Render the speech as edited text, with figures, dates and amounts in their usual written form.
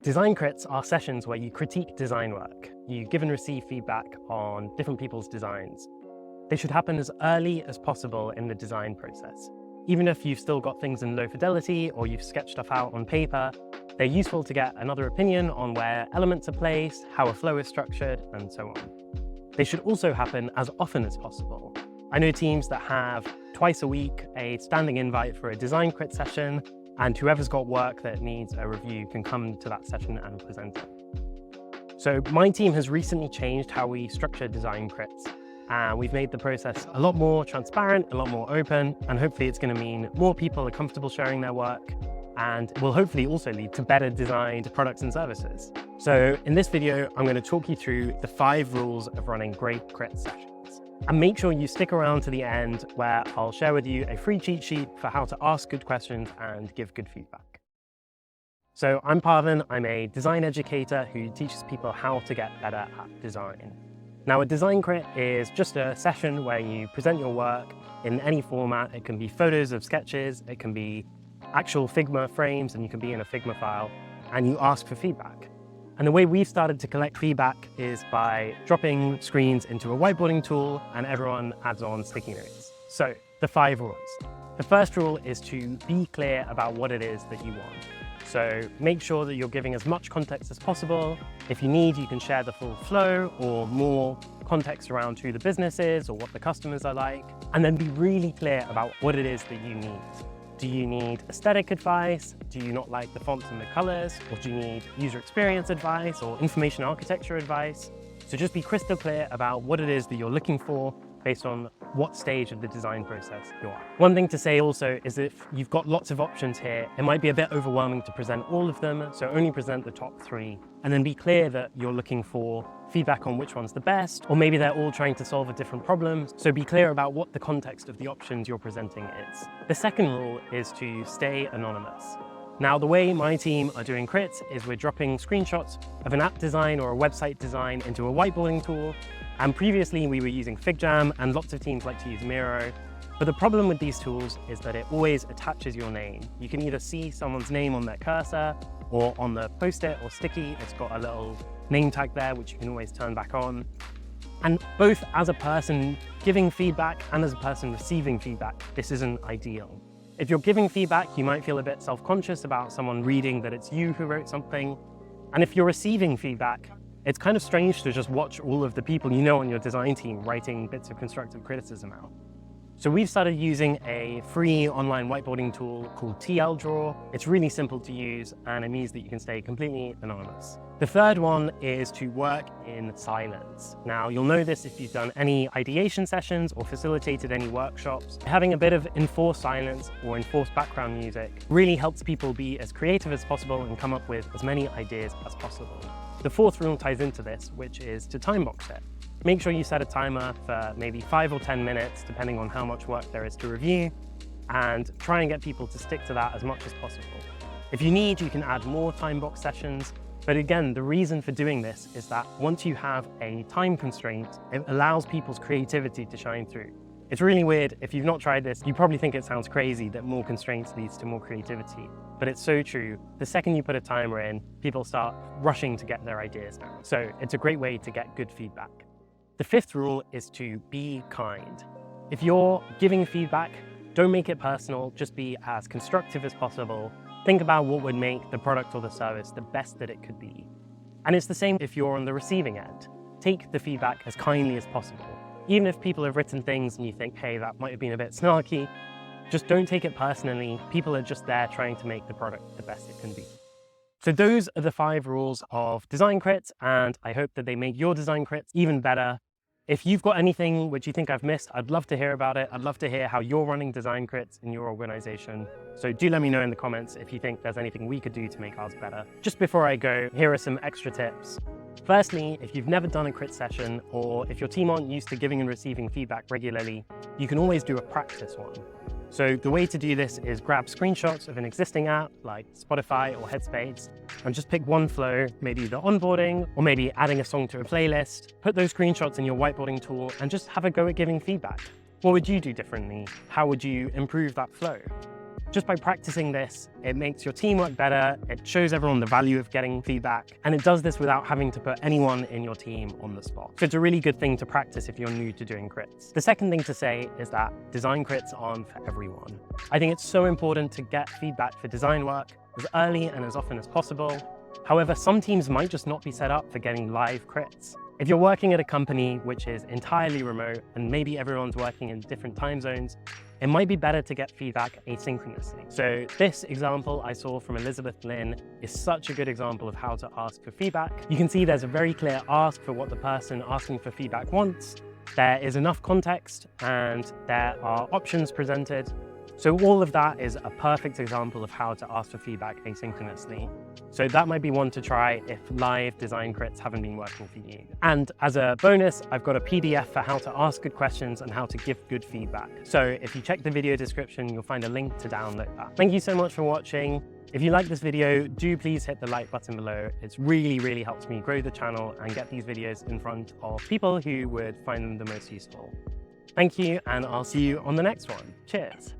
Design crits are sessions where you critique design work. You give and receive feedback on different people's designs. They should happen as early as possible in the design process. Even if you've still got things in low fidelity or you've sketched stuff out on paper, they're useful to get another opinion on where elements are placed, how a flow is structured, and so on. They should also happen as often as possible. I know teams that have twice a week a standing invite for a design crit session, and whoever's got work that needs a review can come to that session and present it. So my team has recently changed how we structure design crits, and we've made the process a lot more transparent, a lot more open, and hopefully it's going to mean more people are comfortable sharing their work, and will hopefully also lead to better designed products and services. So in this video, I'm going to talk you through the 5 rules of running great crit sessions. And make sure you stick around to the end, where I'll share with you a free cheat sheet for how to ask good questions and give good feedback. So I'm Parvin, I'm a design educator who teaches people how to get better at design. Now, a design crit is just a session where you present your work in any format. It can be photos of sketches, it can be actual Figma frames, and you can be in a Figma file, and you ask for feedback. And the way we've started to collect feedback is by dropping screens into a whiteboarding tool, and everyone adds on sticky notes. So the 5 rules. The first rule is to be clear about what it is that you want. So make sure that you're giving as much context as possible. If you need, you can share the full flow or more context around who the business is or what the customers are like. And then be really clear about what it is that you need. Do you need aesthetic advice? Do you not like the fonts and the colors? Or do you need user experience advice or information architecture advice? So just be crystal clear about what it is that you're looking for based on what stage of the design process you're at. One thing to say also is if you've got lots of options here, it might be a bit overwhelming to present all of them, so only present the top 3, and then be clear that you're looking for feedback on which one's the best, or maybe they're all trying to solve a different problem, so be clear about what the context of the options you're presenting is. The second rule is to stay anonymous. Now, the way my team are doing crits is we're dropping screenshots of an app design or a website design into a whiteboarding tool. And previously we were using FigJam, and lots of teams like to use Miro. But the problem with these tools is that it always attaches your name. You can either see someone's name on their cursor, or on the post-it or sticky, it's got a little name tag there, which you can always turn back on. And both as a person giving feedback and as a person receiving feedback, this isn't ideal. If you're giving feedback, you might feel a bit self-conscious about someone reading that it's you who wrote something. And if you're receiving feedback, it's kind of strange to just watch all of the people you know on your design team writing bits of constructive criticism out. So we've started using a free online whiteboarding tool called TL Draw. It's really simple to use, and it means that you can stay completely anonymous. The third one is to work in silence. Now, you'll know this if you've done any ideation sessions or facilitated any workshops. Having a bit of enforced silence or enforced background music really helps people be as creative as possible and come up with as many ideas as possible. The fourth rule ties into this, which is to time box it. Make sure you set a timer for maybe 5 or 10 minutes, depending on how much work there is to review, and try and get people to stick to that as much as possible. If you need, you can add more time box sessions. But again, the reason for doing this is that once you have a time constraint, it allows people's creativity to shine through. It's really weird. If you've not tried this, you probably think it sounds crazy that more constraints leads to more creativity. But it's so true. The second you put a timer in, people start rushing to get their ideas out. So it's a great way to get good feedback. The fifth rule is to be kind. If you're giving feedback, don't make it personal. Just be as constructive as possible. Think about what would make the product or the service the best that it could be. And it's the same if you're on the receiving end. Take the feedback as kindly as possible. Even if people have written things and you think, hey, that might have been a bit snarky, just don't take it personally. People are just there trying to make the product the best it can be. So those are the 5 rules of design crits, and I hope that they make your design crits even better. If you've got anything which you think I've missed, I'd love to hear about it. I'd love to hear how you're running design crits in your organization. So do let me know in the comments if you think there's anything we could do to make ours better. Just before I go, here are some extra tips. Firstly, if you've never done a crit session, or if your team aren't used to giving and receiving feedback regularly, you can always do a practice one. So the way to do this is grab screenshots of an existing app like Spotify or Headspace and just pick one flow, maybe the onboarding or maybe adding a song to a playlist. Put those screenshots in your whiteboarding tool and just have a go at giving feedback. What would you do differently? How would you improve that flow? Just by practicing this, it makes your team work better, it shows everyone the value of getting feedback, and it does this without having to put anyone in your team on the spot. So it's a really good thing to practice if you're new to doing crits. The second thing to say is that design crits aren't for everyone. I think it's so important to get feedback for design work as early and as often as possible. However, some teams might just not be set up for getting live crits. If you're working at a company which is entirely remote and maybe everyone's working in different time zones, it might be better to get feedback asynchronously. So this example I saw from Elizabeth Lynn is such a good example of how to ask for feedback. You can see there's a very clear ask for what the person asking for feedback wants. There is enough context and there are options presented. So all of that is a perfect example of how to ask for feedback asynchronously. So that might be one to try if live design crits haven't been working for you. And as a bonus, I've got a PDF for how to ask good questions and how to give good feedback. So if you check the video description, you'll find a link to download that. Thank you so much for watching. If you like this video, do please hit the like button below. It's really helps me grow the channel and get these videos in front of people who would find them the most useful. Thank you, and I'll see you on the next one. Cheers.